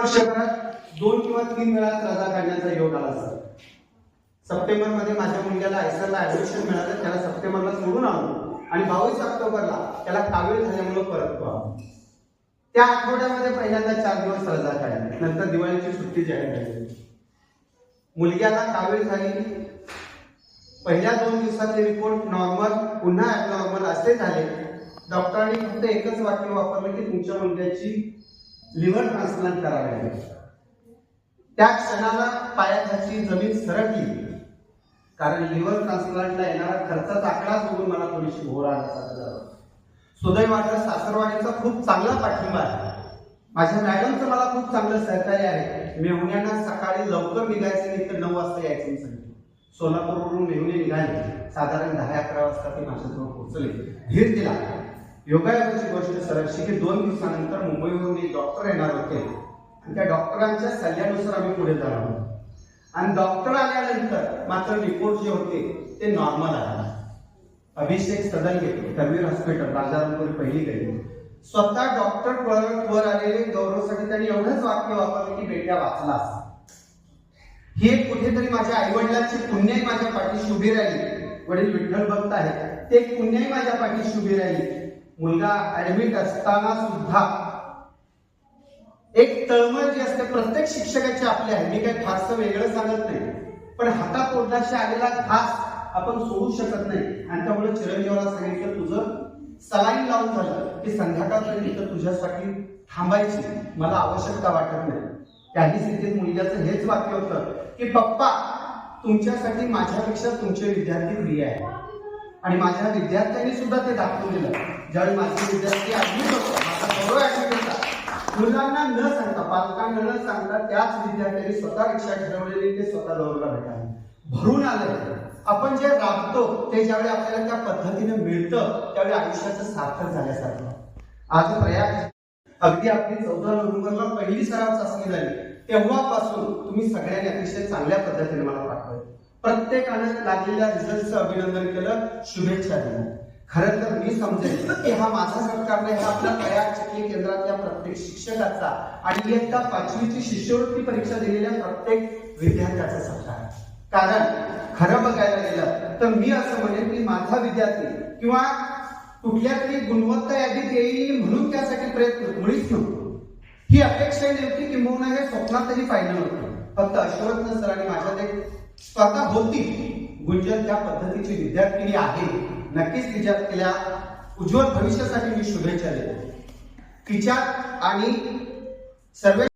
वर्षभरात 2 किंवा 3 वेळा रजा काढण्याचा योग आला सर. सप्टेंबर मध्ये माझ्या मुलग्याला आयसरला ऍडमिशन मिळालं, त्याला सप्टेंबरला सोडून आलो आणि 22 ऑक्टोबरला त्याला कावीळ झाल्यामुळे परत आलो. त्या आठवड्यामध्ये पहिल्यांदा 4 दिवस रजा काढली, नंतर दिवाळीची सुट्टी जाहीर झाली. मुलग्याला कावीळ झाली, पहिल्या 2 दिवसाचे रिपोर्ट नॉर्मल, पुन्हा ॲबनॉर्मल असे झाले. डॉक्टरांनी फक्त एकच वाक्य वापरलं की तुमच्या मुलग्याची लिव्हर ट्रान्सप्लांट करावे लागेल. त्या क्षणाला पायाखालची जमीन सरकली, कारण लिव्हर ट्रान्सप्लांटला येणारा खर्चाचा आकडा बघून मला थोडीशी भोर आला. सुदैवाने सासरवाडीचा खूप चांगला पाठिंबा आहे, माझ्या मॅडमचं मला खूप चांगलं सहकार्य आहे. मेहुण्यांना सकाळी लवकर निघायचं नाही तर 9 वाजता यायचं सांगितलं. सोलापूरवरून मेहुणे निघाले, साधारण 10-11 वाजता ते माझ्याजवळ पोहोचले. धीर दिला. योगायोगाची गोष्ट सर अशी की 2 दिवसानंतर मुंबईवरून एक डॉक्टर येणार होते आणि त्या डॉक्टरांच्या सल्ल्यानुसार आम्ही पुढे जाणार. आणि डॉक्टर आल्यानंतर मात्र रिपोर्ट जे होते ते नॉर्मल आले. अभिषेक सदनगे, करवीर हॉस्पिटल, राजारामपुरी पहिली गली. स्वतः डॉक्टर वर आलेले गौरवसाठी त्यांनी एवढंच वाक्य वापरले की बेट्या वाचलास. ही एक कुठेतरी माझ्या आईवडिलांची पुण्याई माझ्या पाठीशी उभी राहिली. वडील विठ्ठल भक्त आहेत, ते एक पुण्याई माझ्या पाठीशी उभी राहिली. मुलगा ऍडमिट असताना सुद्धा एक तळमळ जी असते प्रत्येक शिक्षकाची आपली आहे. मी काही फारसं वेगळं सांगत नाही, पण हातापोटाशी आलेला घास आपण सोडू शकत नाही. आणि त्यामुळे चिरंजीवाला सांगितलं तुझं सलाईन लावून झालं की संध्याकाळपर्यंत तुझ्यासाठी थांबायची मला आवश्यकता वाटत नाही. त्याही स्थितीत मुलग्याचं हेच वाक्य होतं की पप्पा तुमच्यासाठी माझ्यापेक्षा तुमचे विद्यार्थी प्रिय आहे. आणि माझ्या विद्यार्थ्यांनी सुद्धा ते दाखवून दिलं. ज्यावेळी माझे विद्यार्थी ऍडमिट होतो, माझा गौरव ऍडमिट होता, मुलांना न सांगता, पालकांना न सांगता त्याच विद्यार्थ्यांनी स्वतः रिक्षा ठरवलेली ते स्वतः गौरवला भेटायला भरून आलं. आपण जे राबतो ते ज्यावेळी आपल्याला त्या पद्धतीने मिळतं त्यावेळी आयुष्याचं सार्थक झाल्यासारखं. आज प्रयाग अगदी आपली 14 नोव्हेंबरला पहिली सराव चाचणी झाली, तेव्हापासून तुम्ही सगळ्यांनी अतिशय चांगल्या पद्धतीने मला पाठवलं. प्रत्येकाने लागलेल्या रिझल्टचं अभिनंदन केलं, शुभेच्छा दिल्या. खरं तर मी समजेल की हा माझा सत्कार नाही, हा आपल्या प्रयाग चिखली केंद्रातल्या प्रत्येक शिक्षकाचा आणि इयत्ता 5वीची शिष्यवृत्ती परीक्षा दिलेल्या प्रत्येक विद्यार्थ्याचा सत्कार आहे. कारण खरं बघायला गेलं तर मी असं म्हणेन की माझा विद्यार्थी किंवा कुठल्या तरी गुणवत्ता यादीत येईल म्हणून त्यासाठी प्रयत्न मुळीच नव्हतो. ही अपेक्षा नव्हती, किंबहुना हे स्वप्नातही पाहिलं नव्हतं. फक्त अश्वत्थ सरांनी माझ्यात एक स्वतः होती गुंजन त्या पद्धतीची विद्यार्थिनी आहे. नक्कीच तिच्या उज्ज्वल भविष्यासाठी मी शुभेच्छा देतो. तिच्या आणि सर्व